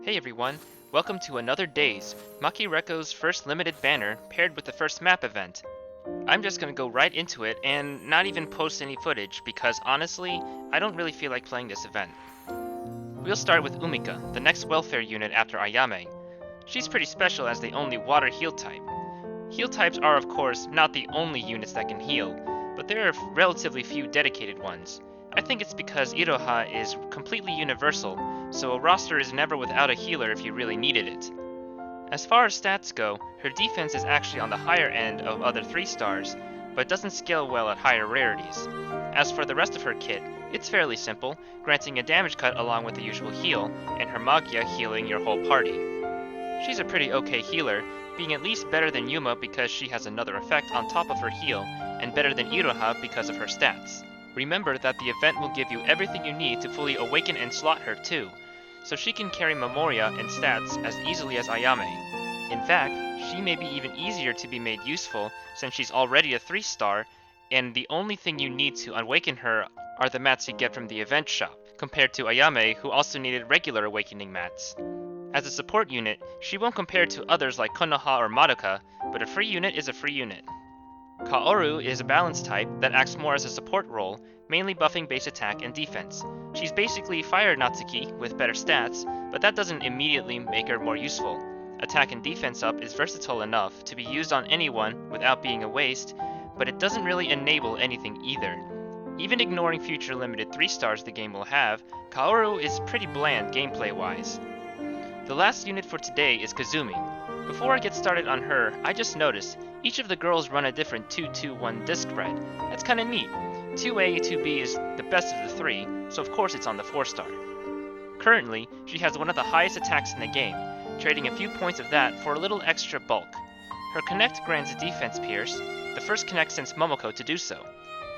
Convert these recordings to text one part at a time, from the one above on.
Hey everyone, welcome to another Daze, Maki Reko's first limited banner paired with the first map event. I'm just gonna go right into it and not even post any footage because honestly, I don't really feel like playing this event. We'll start with Umika, the next welfare unit after Ayame. She's pretty special as the only water heal type. Heal types are of course not the only units that can heal, but there are relatively few dedicated ones. I think it's because Iroha is completely universal, so a roster is never without a healer if you really needed it. As far as stats go, her defense is actually on the higher end of other 3 stars, but doesn't scale well at higher rarities. As for the rest of her kit, it's fairly simple, granting a damage cut along with the usual heal, and her Magica healing your whole party. She's a pretty okay healer, being at least better than Yuma because she has another effect on top of her heal, and better than Iroha because of her stats. Remember that the event will give you everything you need to fully awaken and slot her too, so she can carry Memoria and stats as easily as Ayame. In fact, she may be even easier to be made useful since she's already a 3-star, and the only thing you need to awaken her are the mats you get from the event shop, compared to Ayame who also needed regular awakening mats. As a support unit, she won't compare to others like Konoha or Madoka, but a free unit is a free unit. Kaoru is a balance type that acts more as a support role, mainly buffing base attack and defense. She's basically Fire Natsuki with better stats, but that doesn't immediately make her more useful. Attack and defense up is versatile enough to be used on anyone without being a waste, but it doesn't really enable anything either. Even ignoring future limited 3 stars the game will have, Kaoru is pretty bland gameplay-wise. The last unit for today is Kazumi. Before I get started on her, I just noticed each of the girls run a different 2-2-1 disc spread. That's kinda neat. 2A, 2B is the best of the 3, so of course it's on the 4-star. Currently, she has one of the highest attacks in the game, trading a few points of that for a little extra bulk. Her Connect grants defense pierce, the first Connect since Momoko to do so.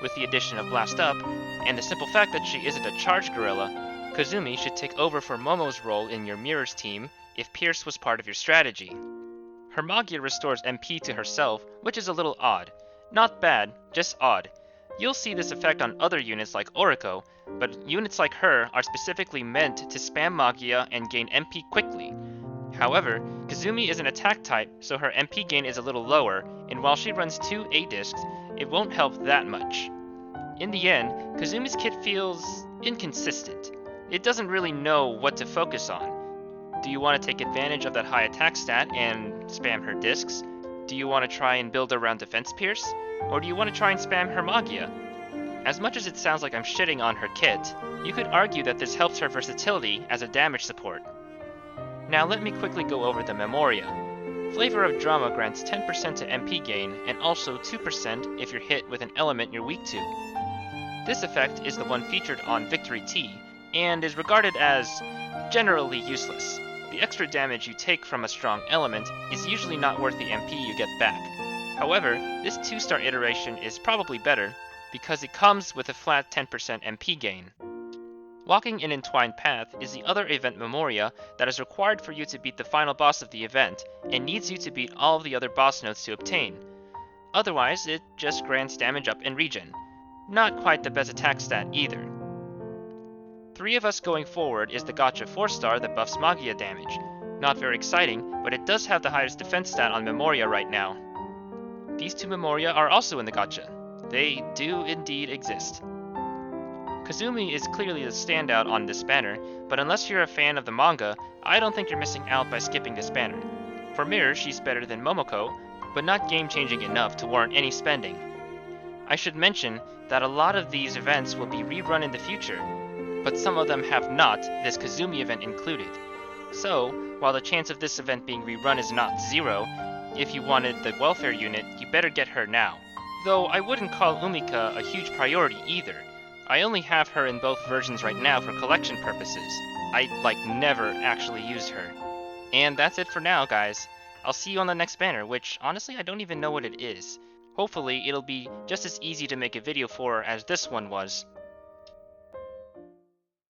With the addition of Blast Up, and the simple fact that she isn't a charge gorilla, Kazumi should take over for Momo's role in your Mirrors team if Pierce was part of your strategy. Her Magia restores MP to herself, which is a little odd. Not bad, just odd. You'll see this effect on other units like Oriko, but units like her are specifically meant to spam Magia and gain MP quickly. However, Kazumi is an attack type, so her MP gain is a little lower, and while she runs 2 A-discs, it won't help that much. In the end, Kazumi's kit feels inconsistent. It doesn't really know what to focus on. Do you want to take advantage of that high attack stat and spam her discs? Do you want to try and build around defense pierce? Or do you want to try and spam her Magia? As much as it sounds like I'm shitting on her kit, you could argue that this helps her versatility as a damage support. Now let me quickly go over the Memoria. Flavor of Drama grants 10% to MP gain and also 2% if you're hit with an element you're weak to. This effect is the one featured on Victory T, and is regarded as generally useless. The extra damage you take from a strong element is usually not worth the MP you get back. However, this 2-star iteration is probably better, because it comes with a flat 10% MP gain. Walking an Entwined Path is the other event Memoria that is required for you to beat the final boss of the event, and needs you to beat all of the other boss notes to obtain. Otherwise, it just grants damage up and regen. Not quite the best attack stat either. 3 of us going forward is the Gotcha 4-star that buffs Magia damage. Not very exciting, but it does have the highest defense stat on Memoria right now. These 2 Memoria are also in the Gotcha. They do indeed exist. Kazumi is clearly the standout on this banner, but unless you're a fan of the manga, I don't think you're missing out by skipping this banner. For Mirror, she's better than Momoko, but not game-changing enough to warrant any spending. I should mention that a lot of these events will be rerun in the future, but some of them have not, this Kazumi event included. So, while the chance of this event being rerun is not 0, if you wanted the welfare unit, you better get her now. Though I wouldn't call Umika a huge priority either. I only have her in both versions right now for collection purposes. I, never actually used her. And that's it for now, guys. I'll see you on the next banner, which, honestly, I don't even know what it is. Hopefully, it'll be just as easy to make a video for as this one was.